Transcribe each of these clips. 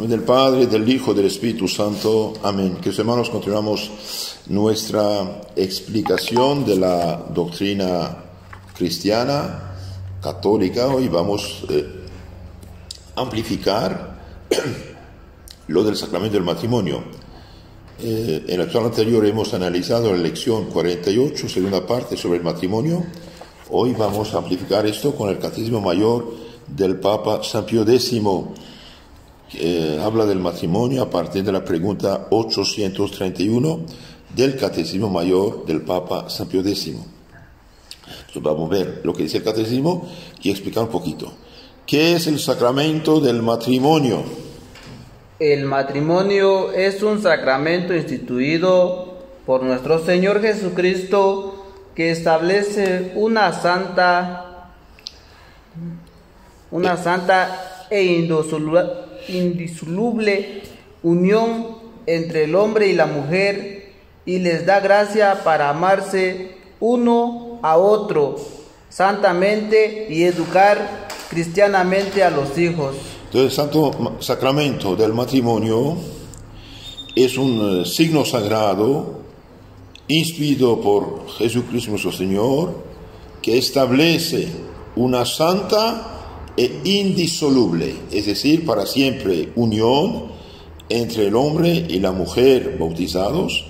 nombre del Padre, del Hijo, del Espíritu Santo. Amén. Queridos hermanos, continuamos nuestra explicación de la doctrina cristiana, católica. Hoy vamos a amplificar lo del sacramento del matrimonio. En la lección anterior hemos analizado la lección 48, segunda parte, sobre el matrimonio. Hoy vamos a amplificar esto con el Catecismo Mayor del Papa San Pío X, que habla del matrimonio a partir de la pregunta 831 del Catecismo Mayor del Papa San Pío X. Entonces vamos a ver lo que dice el Catecismo y explicar un poquito. ¿Qué es el sacramento del matrimonio? El matrimonio es un sacramento instituido por nuestro Señor Jesucristo que establece una santa e indisoluble unión entre el hombre y la mujer y les da gracia para amarse uno a otro santamente y educar cristianamente a los hijos. Entonces, el santo sacramento del matrimonio es un signo sagrado instituido por Jesucristo nuestro Señor, que establece una santa e indisoluble, es decir, para siempre, unión entre el hombre y la mujer bautizados,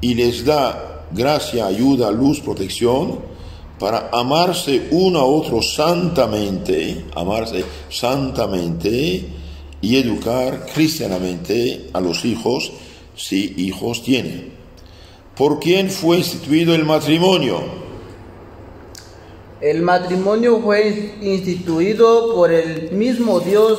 y les da gracia, ayuda, luz, protección, para amarse uno a otro santamente, y educar cristianamente a los hijos, si hijos tienen. ¿Por quién fue instituido el matrimonio? El matrimonio fue instituido por el mismo Dios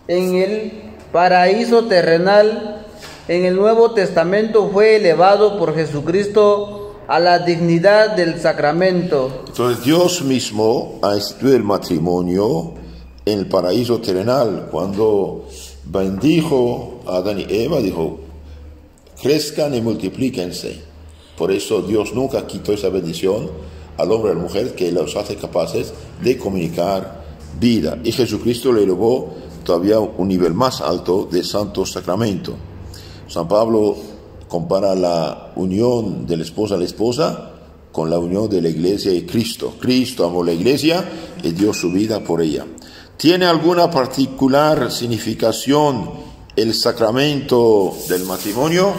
en el paraíso terrenal. En el Nuevo Testamento fue elevado por Jesucristo a la dignidad del sacramento. Entonces Dios mismo ha instituido el matrimonio en el paraíso terrenal. Cuando bendijo a Adán y Eva, dijo: crezcan y multiplíquense. Por eso Dios nunca quitó esa bendición al hombre y a la mujer, que los hace capaces de comunicar vida. Y Jesucristo le elevó todavía a un nivel más alto de santo sacramento. San Pablo compara la unión del esposo a la esposa con la unión de la iglesia y Cristo. Cristo amó la iglesia y dio su vida por ella. ¿Tiene alguna particular significación el sacramento del matrimonio?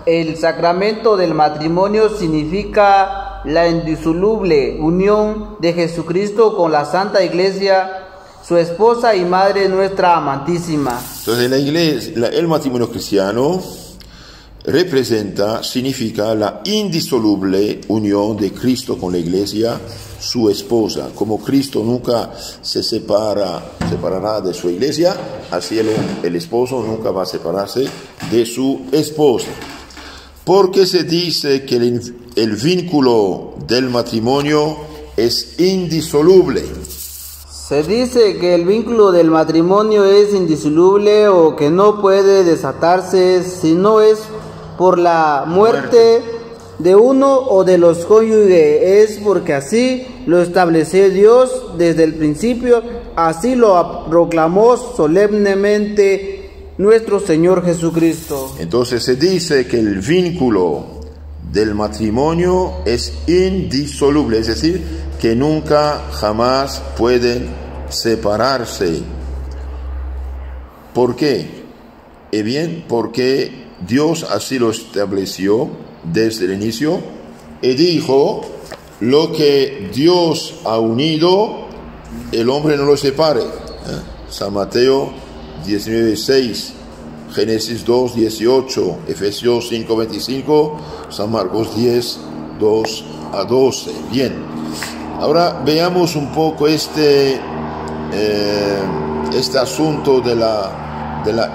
El sacramento del matrimonio significa la indisoluble unión de Jesucristo con la Santa Iglesia, su esposa y madre nuestra amantísima. Entonces el matrimonio cristiano significa la indisoluble unión de Cristo con la Iglesia, su esposa. Como Cristo nunca se separará de su Iglesia, así el esposo nunca va a separarse de su esposa. Porque se dice que el vínculo del matrimonio es indisoluble. Se dice que el vínculo del matrimonio es indisoluble o que no puede desatarse si no es por la muerte de uno o de los cónyuges. Es porque así lo estableció Dios desde el principio, así lo proclamó solemnemente nuestro Señor Jesucristo. Entonces se dice que el vínculo del matrimonio es indisoluble, es decir, que nunca jamás pueden separarse. ¿Por qué? Bien, porque Dios así lo estableció desde el inicio y dijo: lo que Dios ha unido, el hombre no lo separe. San Mateo 19:6, Génesis 2:18, Efesios 5:25, San Marcos 10:2-12. Bien, ahora veamos un poco este asunto de la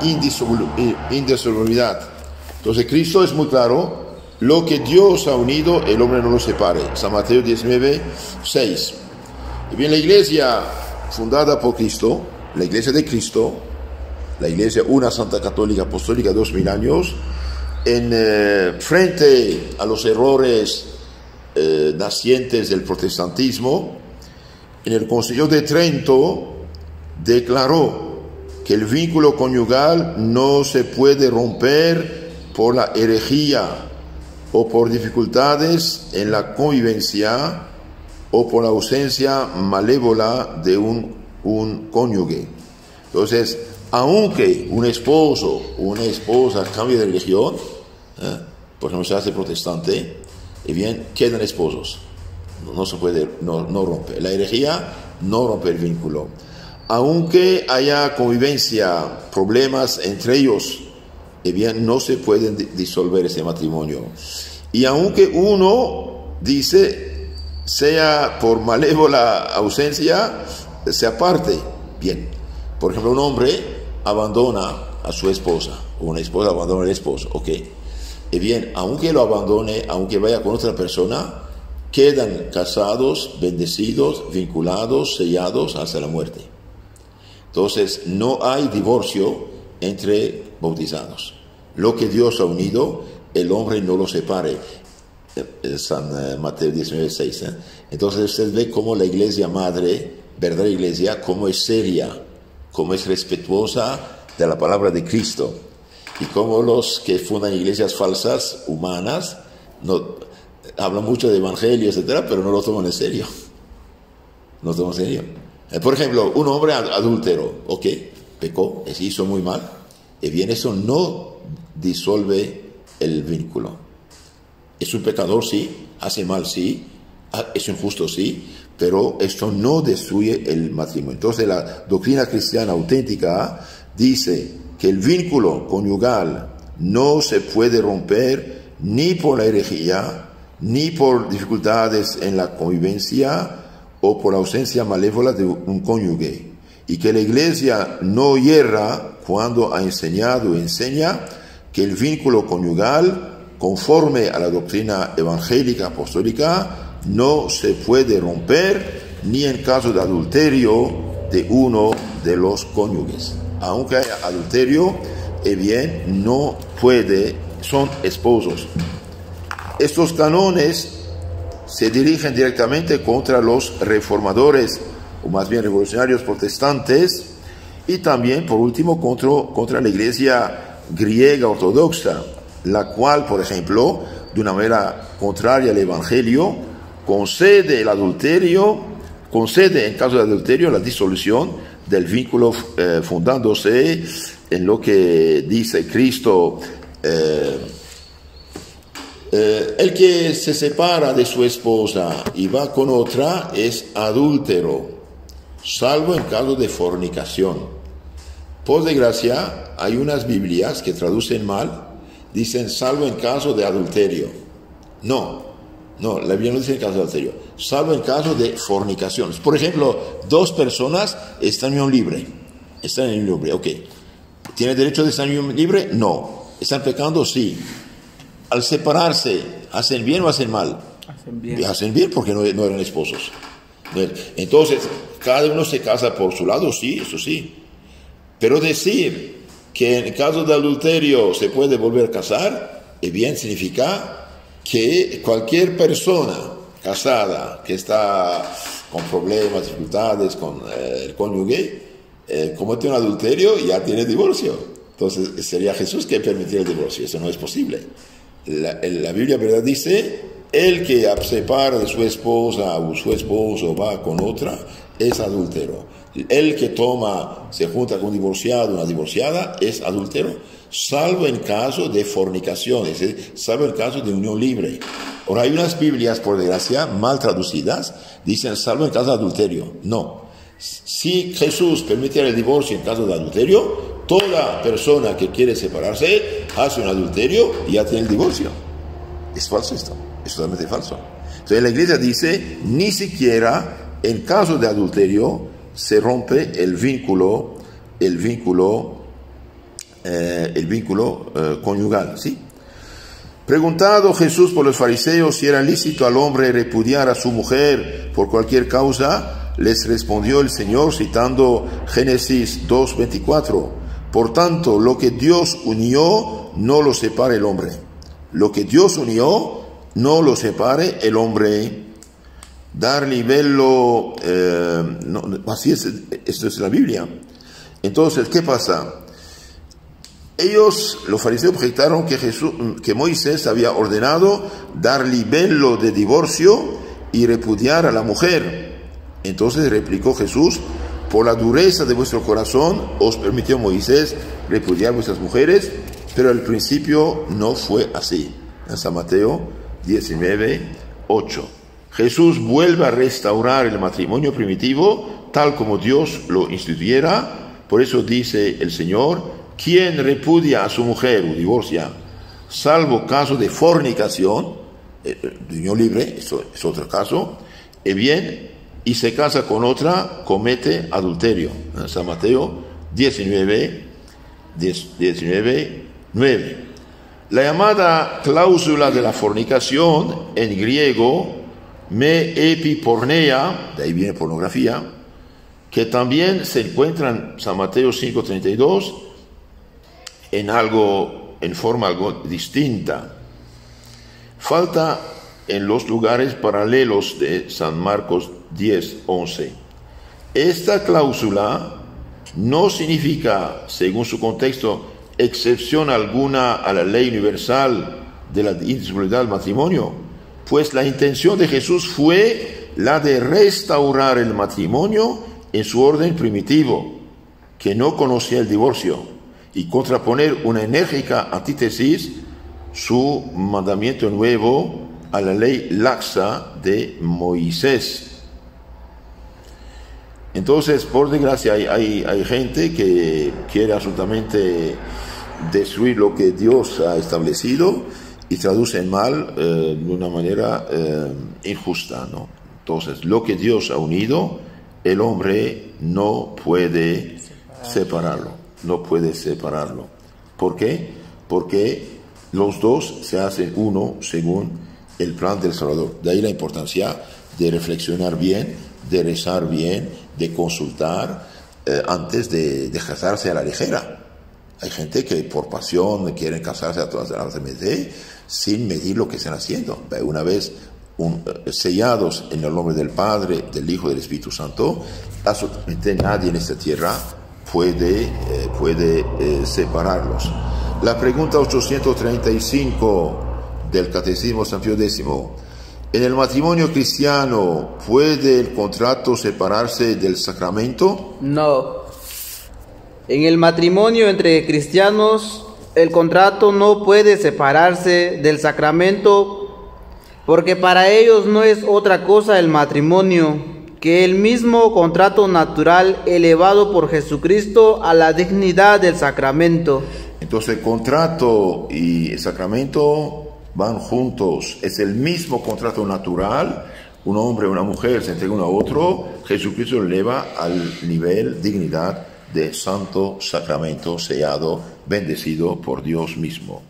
indisolubilidad. Entonces Cristo es muy claro: lo que Dios ha unido, el hombre no lo separe. San Mateo 19:6. Y bien, la iglesia fundada por Cristo, la iglesia de Cristo, la iglesia una santa católica apostólica 2000 años, frente a los errores nacientes del protestantismo, en el Concilio de Trento declaró que el vínculo conyugal no se puede romper por la herejía o por dificultades en la convivencia o por la ausencia malévola de un cónyuge. Entonces, aunque un esposo o una esposa cambie de religión, por ejemplo, se hace protestante, y bien, quedan esposos. No se puede, no rompe. La herejía no rompe el vínculo. Aunque haya convivencia, problemas entre ellos, y bien, no se puede disolver ese matrimonio. Y aunque uno dice, sea por malévola ausencia, se aparte, bien. Por ejemplo, un hombre abandona a su esposa, o una esposa abandona al esposo, ok. Y bien, aunque lo abandone, aunque vaya con otra persona, quedan casados, bendecidos, vinculados, sellados hasta la muerte. Entonces, no hay divorcio entre bautizados. Lo que Dios ha unido, el hombre no lo separe. San Mateo 19:6. Entonces, usted ve cómo la iglesia madre, verdadera iglesia, cómo es seria, cómo es respetuosa de la palabra de Cristo. Y como los que fundan iglesias falsas, humanas, hablan mucho de evangelio, etcétera, pero no lo toman en serio. No lo toman en serio. Por ejemplo, un hombre adúltero, ok, pecó, hizo muy mal, y bien, eso no disuelve el vínculo. Es un pecador, sí, hace mal, sí, es injusto, sí, pero esto no destruye el matrimonio. Entonces, la doctrina cristiana auténtica dice que el vínculo conyugal no se puede romper ni por la herejía, ni por dificultades en la convivencia o por la ausencia malévola de un cónyuge, y que la iglesia no hierra cuando ha enseñado y enseña que el vínculo conyugal, conforme a la doctrina evangélica apostólica, no se puede romper ni en caso de adulterio de uno de los cónyuges. Aunque haya adulterio, bien, no puede, son esposos. Estos cánones se dirigen directamente contra los reformadores, o más bien revolucionarios protestantes, y también, por último, contra la iglesia griega ortodoxa, la cual, por ejemplo, de una manera contraria al evangelio, concede en caso de adulterio la disolución del vínculo, fundándose en lo que dice Cristo: el que se separa de su esposa y va con otra es adúltero, salvo en caso de fornicación. Por desgracia, hay unas Biblias que traducen mal, dicen salvo en caso de adulterio. No, la Biblia no dice en caso de adulterio, salvo en caso de fornicación. Por ejemplo, dos personas están en unión libre, ok. ¿Tienen derecho de estar en unión libre? No. ¿Están pecando? Sí. Al separarse, ¿hacen bien o hacen mal? Hacen bien. Hacen bien porque no eran esposos. Entonces, cada uno se casa por su lado, sí, eso sí. Pero decir que en caso de adulterio se puede volver a casar, bien, significa que cualquier persona casada que está con problemas, dificultades con el cónyuge, comete un adulterio y ya tiene divorcio. Entonces sería Jesús que permitiera el divorcio. Eso no es posible. La Biblia, ¿verdad?, dice: el que separa de su esposa o su esposo va con otra es adúltero. El que se junta con un divorciado, una divorciada, es adúltero, salvo en caso de fornicación, es decir, salvo en caso de unión libre. Ahora, hay unas Biblias, por desgracia, mal traducidas, dicen salvo en caso de adulterio. No. Si Jesús permitiera el divorcio en caso de adulterio, toda persona que quiere separarse hace un adulterio y ya tiene el divorcio. Es falso esto, es totalmente falso. Entonces la iglesia dice, ni siquiera en caso de adulterio se rompe el vínculo conyugal, ¿sí? Preguntado Jesús por los fariseos si era lícito al hombre repudiar a su mujer por cualquier causa, les respondió el Señor citando Génesis 2:24: por tanto, lo que Dios unió, no lo separe el hombre. Lo que Dios unió, no lo separe el hombre. Dar livello, así es, esto es la Biblia. Entonces, ¿qué pasa? Ellos, los fariseos, objetaron que Moisés había ordenado dar libelo de divorcio y repudiar a la mujer. Entonces replicó Jesús: por la dureza de vuestro corazón os permitió Moisés repudiar vuestras mujeres, pero al principio no fue así. En San Mateo 19:8. Jesús vuelve a restaurar el matrimonio primitivo tal como Dios lo instituyera. Por eso dice el Señor: quien repudia a su mujer o divorcia, salvo caso de fornicación, de unión libre, eso es otro caso, y se casa con otra, comete adulterio. En San Mateo 19:9. La llamada cláusula de la fornicación, en griego, me epiporneia, de ahí viene pornografía, que también se encuentra en San Mateo 5:32, en forma algo distinta. Falta en los lugares paralelos de San Marcos 10:11. Esta cláusula no significa, según su contexto, excepción alguna a la ley universal de la indisolubilidad del matrimonio, pues la intención de Jesús fue la de restaurar el matrimonio en su orden primitivo, que no conocía el divorcio, y contraponer una enérgica antítesis, su mandamiento nuevo, a la ley laxa de Moisés. Entonces, por desgracia, hay gente que quiere absolutamente destruir lo que Dios ha establecido y traduce mal de una manera injusta, ¿no? Entonces, lo que Dios ha unido, el hombre no puede separarlo. No puede separarlo. ¿Por qué? Porque los dos se hacen uno según el plan del Salvador. De ahí la importancia de reflexionar bien, de rezar bien, de consultar antes de casarse a la ligera. Hay gente que por pasión quieren casarse a todas las MD sin medir lo que están haciendo. Una vez sellados en el nombre del Padre, del Hijo y del Espíritu Santo, absolutamente nadie en esta tierra puede separarlos. La pregunta 835 del Catecismo San Pío X: ¿en el matrimonio cristiano puede el contrato separarse del sacramento? No. En el matrimonio entre cristianos, el contrato no puede separarse del sacramento, porque para ellos no es otra cosa el matrimonio que el mismo contrato natural elevado por Jesucristo a la dignidad del sacramento. Entonces, el contrato y el sacramento van juntos. Es el mismo contrato natural. Un hombre o una mujer se entrega uno a otro. Jesucristo lo eleva al nivel, dignidad de santo sacramento sellado, bendecido por Dios mismo.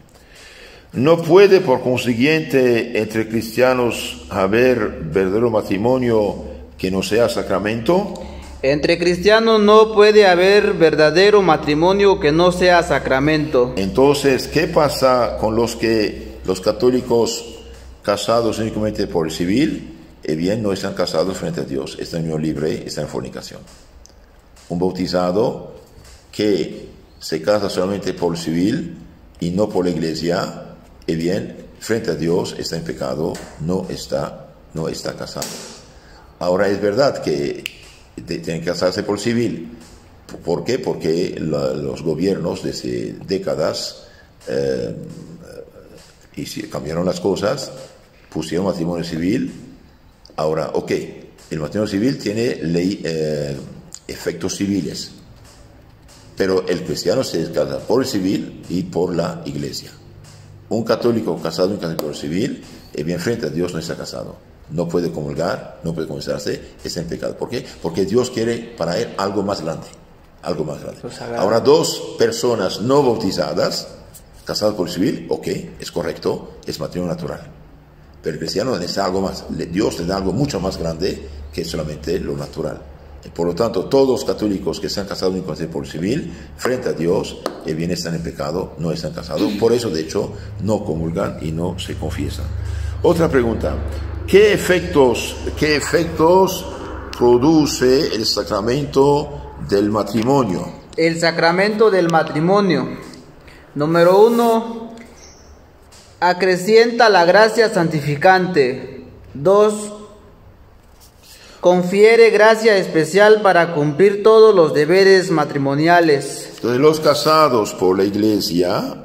No puede, por consiguiente, entre cristianos haber verdadero matrimonio que no sea sacramento. Entre cristianos no puede haber verdadero matrimonio que no sea sacramento. Entonces, ¿qué pasa con los católicos casados únicamente por el civil? Bien, no están casados frente a Dios, están en unión libre, están en fornicación. Un bautizado que se casa solamente por el civil y no por la iglesia, bien, frente a Dios está en pecado, no está casado. Ahora es verdad que tienen que casarse por civil. ¿Por qué? Porque los gobiernos desde décadas cambiaron las cosas, pusieron matrimonio civil. Ahora, el matrimonio civil tiene efectos civiles, pero el cristiano se casa por el civil y por la iglesia. Un católico casado por el civil, bien, frente a Dios no está casado. No puede comulgar, no puede confesarse, está en pecado. ¿Por qué? Porque Dios quiere para él algo más grande. Ahora, dos personas no bautizadas, casadas por el civil, es correcto, es matrimonio natural. Pero el cristiano necesita algo más. Dios le da algo mucho más grande que solamente lo natural. Por lo tanto, todos los católicos que se han casado únicamente por el civil, frente a Dios, bien están en pecado, no están casados. Por eso, de hecho, no comulgan y no se confiesan. Otra pregunta: ¿qué efectos produce el sacramento del matrimonio? El sacramento del matrimonio. Número 1. Acrecienta la gracia santificante. 2. Confiere gracia especial para cumplir todos los deberes matrimoniales. Entonces los casados por la iglesia,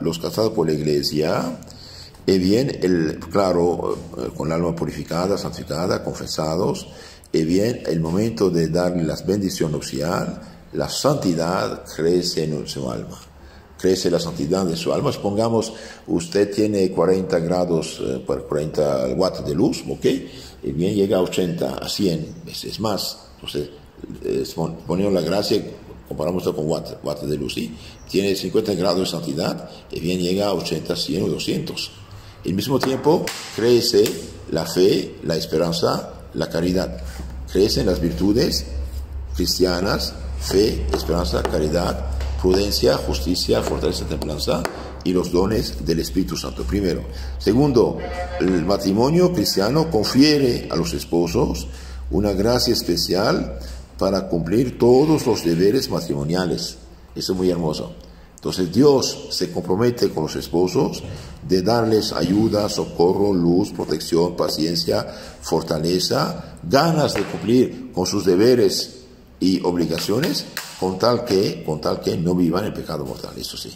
bien, claro, con el alma purificada, santificada, confesados, y bien, el momento de darle la bendición nupcial, la santidad crece en su alma. Crece la santidad de su alma. Supongamos, usted tiene 40 grados, 40 watts de luz, ¿ok? Y bien, llega a 80, a 100 veces más. Entonces, poniendo la gracia, comparamos con watts de luz, ¿sí? Tiene 50 grados de santidad, y bien, llega a 80, 100 o 200. Al mismo tiempo, crece la fe, la esperanza, la caridad. Crecen las virtudes cristianas, fe, esperanza, caridad, prudencia, justicia, fortaleza, templanza y los dones del Espíritu Santo. Primero. Segundo, el matrimonio cristiano confiere a los esposos una gracia especial para cumplir todos los deberes matrimoniales. Eso es muy hermoso. Entonces Dios se compromete con los esposos de darles ayuda, socorro, luz, protección, paciencia, fortaleza, ganas de cumplir con sus deberes y obligaciones, con tal que no vivan el pecado mortal, eso sí.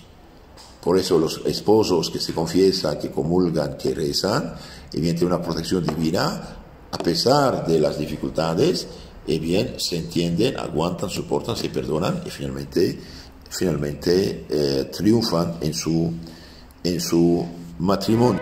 Por eso los esposos que se confiesan, que comulgan, que rezan, tienen una protección divina, a pesar de las dificultades, bien, se entienden, aguantan, soportan, se perdonan y finalmente triunfan en su matrimonio.